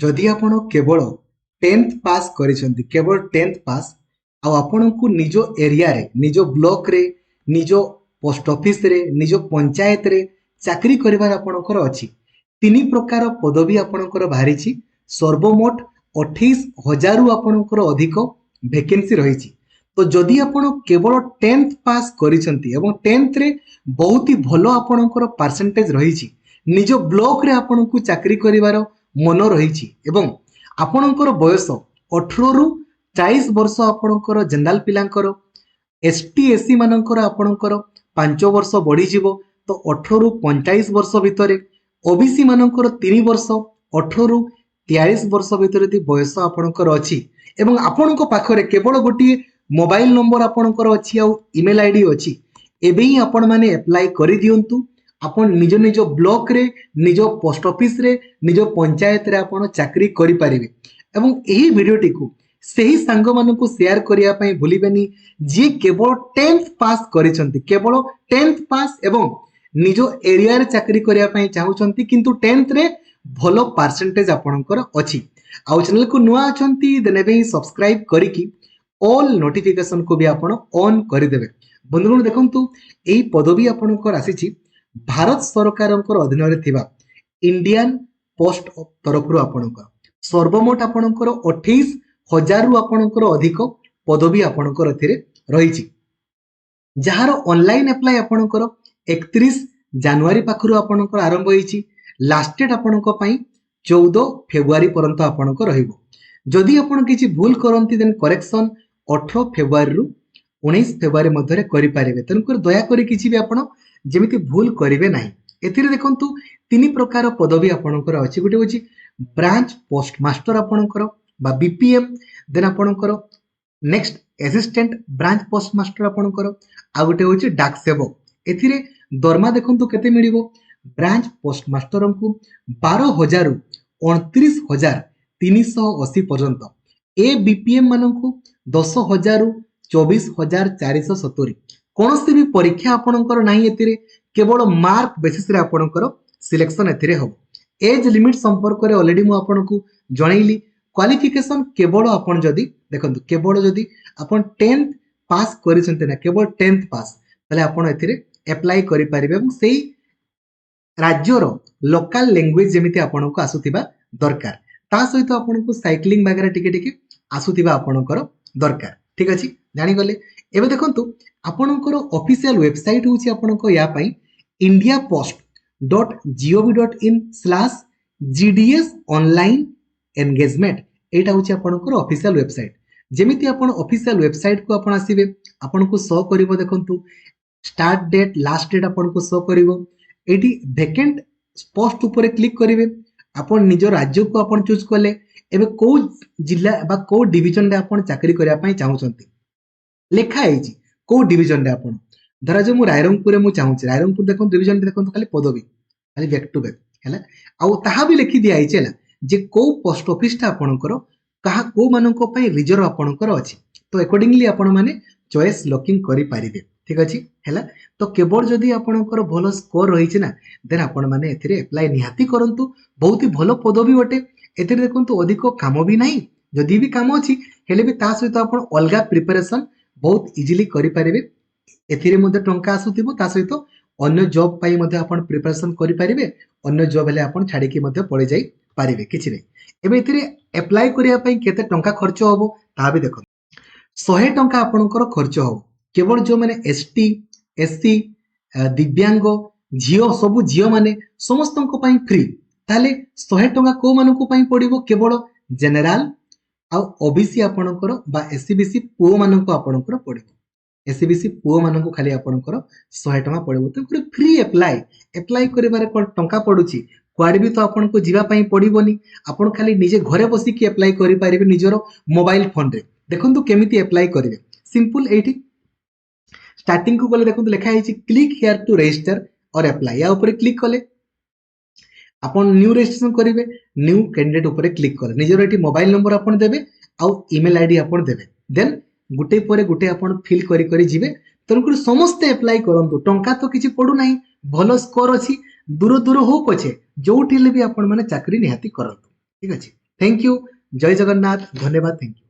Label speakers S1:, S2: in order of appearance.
S1: जदि आपण केवल 10th पास करिसेंती केवल 10th पास आ आपनकु निजो एरिया रे निजो ब्लॉक रे निजो पोस्ट ऑफिस रे निजो पंचायत रे चाकरी करिवार आपनकर अछि तीन प्रकार पदवी आपनकर बाहरिछि सर्वमोट 28,000 रु आपनकर अधिक वैकेंसी रहिछि। तो जदि आपण केवल 10th पास करिसेंती एवं 10th रे बहुत ही भलो आपनकर परसेंटेज रहिछि निजो ब्लॉक रे आपनकु चाकरी करिवार मन रहिछि एवं आपणकर बयस 18 रु 40 वर्ष आपणकर जनरल पिलांकर एसटी एससी मानकर आपणकर 5 वर्ष बढ़ी जीवो तो 18 रु 45 वर्ष भितरे ओबीसी मानकर 3 वर्ष 18 रु 43 वर्ष भितरे दी बयस आपणकर अछि एवं आपणको पाखरे केवल गोटी मोबाइल नंबर आपणकर अछि आ ईमेल आईडी अछि एबे ही आपण माने अप्लाई करि दियंतु आपण निज निज ब्लॉक रे निज पोस्ट ऑफिस रे निज पंचायत रे आपण चाकरी करि परिबे एवं एही वीडियोटी को सही सांग मानकु शेयर करिया पई भूलिबेनी जे केवल 10th पास करिसंती केवल 10th पास एवं निज एरिया रे चाकरी करिया पई चाहुचंती किंतु 10th रे भलो परसेंटेज आपणकर अछि आ चैनल को नुआ अछंती देनेबे सब्सक्राइब करिकि ऑल नोटिफिकेशन को भी आपण ऑन करि देबे। बंधुगण देखंतु एही पदवी आपणकर आसीछि भारत सरकारंकर अधीन रे थिबा इंडियन पोस्ट तरफ रु आपणकर सर्वमोट आपणकर 28,000 रु आपणकर अधिक पदवी आपणकर एथिरे रहिछि जहार ऑनलाइन अप्लाई आपणकर 31 जनवरी पाखरु आपणकर आरंभ होईछि लास्ट डेट आपणक पई 14 फेब्रुआरी पर्यंत आपणकर रहिबो जदि आपण किछि भूल करंती देन करेक्शन 18 फेब्रुआरी रु 19 फेब्रुआरी मध्यरे करि पारिबे तनकर दया करी किछि भी आपण जेमिति भूल करिवे नाही। एथिरे देखंतु तीन प्रकार पदवी आपणकर अछि गुटे होछि ब्रांच पोस्ट मास्टर आपणकर बा बीपीएम देन आपणकर next assistant branch post master आपणकर आ गुटे होछि डाक सेवक एथिरे दरमा देखंतु केते मिलिबो ब्रांच पोस्ट मास्टर को 12,000 रु 29,380 पर्यंत ए बीपीएम मानकु 10,000 रु 24,470 कौन सी भी परीक्षा आपणकर नाही एतिरे केवल मार्क बेसिस रे आपणकर सिलेक्शन एतिरे हो एज लिमिट संपर्क रे ऑलरेडी मु आपणकु जणैली क्वालिफिकेशन केवल आपण जदी देखंतु केवल जदी आपण 10th पास करिसंते ना केवल 10th पास तले आपण एतिरे अप्लाई करि परिबे एवं सेही राज्यर लोकल लैंग्वेज जेमिति आपणकु आसुथिबा दरकार ता सहित आपणकु साइक्लिंग वगैरह टिके टिके आसुथिबा आपणकर दरकार ठीक अछि जानि गले एबे देखंतु आपणकर ऑफिशियल वेबसाइट होछि आपणको या पई indiapost.gov.in/gds online engagement एटा होछि आपणकर ऑफिशियल वेबसाइट जेमिति आपण ऑफिशियल वेबसाइट को आपण आसीबे आपणको शो करिवो देखंतु स्टार्ट डेट लास्ट डेट आपणको शो करिवो एटी वैकेंट पोस्ट ऊपर क्लिक करिवे आपण निज राज्य को आपण चूज करले एबे को जिल्ला बा को डिवीजन रे आपण चाकरी करिया पई चाहुचंती लेखा आइछि को डिवीजन रे आपण धरा जो मु रायरंगपुर रे मु चाहुछि रायरंगपुर देखन डिवीजन देखन खाली पदवी खाली बैक टू बैक हैला आ ताहा भी लिखि दिया आइछि हैला जे को पोस्ट ऑफिस ता आपणकर कहा को मानको पई रिजर्व आपणकर अछि तो अकॉर्डिंगली आपण माने चॉइस लॉकिंग करि पारिबे ठीक अछि हैला तो केवल जदि आपणकर भलो स्कोर रहिछि ना देन आपण माने एथिरे अप्लाई निहाती करंतु बहुत ही भलो पदवी बटे एथिरे देखंतु अधिक काम भी नाही जदि भी काम अछि हेले भी ता सहित आपण अलगा प्रिपरेशन बहुत इजीली करि पारिबे एथिरे मध्ये टंका आसुथिबो ता सहित अन्य जॉब पाई मध्ये आपण प्रिपरेशन करि पारिबे अन्य जॉब हेले आपण छाडी के मध्ये पळि जाई पारिबे किछि नै एबे एथिरे अप्लाई करिया पई केते टंका खर्च होबो ता भी देखो 100 टंका आपणकर खर्च हो केवल जो माने एसटी एससी दिव्यांग झियो सबु झियो माने समस्त को पई फ्री ताले 100 टंका को मानको पई पडिबो केवल जनरल आ ओबीसी आपणकर बा एससीबीसी पो मानको आपणकर पडिबो एससीबीसी पो मानको खाली आपणकर 100 टंका पडिबो तो फ्री अप्लाई करिबारे कोन टंका पडुची क्वाड भी तो आपन को जीवा पई पडिबोनी आपन खाली निजे घरे बसी की अप्लाई करि पारिबे निजरो मोबाइल फोन रे देखंतु केमिति अप्लाई करिवे सिंपल एठी स्टार्टिंग को गले देखंतु लिखा है क्लिक हियर टू रजिस्टर और अप्लाई या ऊपर क्लिक कले आपन न्यू रजिस्ट्रेशन करिवे न्यू कैंडिडेट ऊपर क्लिक करे निजरो एठी मोबाइल नंबर आपन देबे आ ईमेल आईडी आपन देबे देन गुटे परे गुटे आपन फिल करि करि जिवे तनकुर समस्त अप्लाई करंतु टंका तो किछि पडु नाही भलो स्कोर अछि दूर दूर हो पछे जोठी ले भी आपण माने चाकरी निहाती करंतु ठीक अछि। Thank you. जय जगन्नाथ। धन्यवाद। Thank you.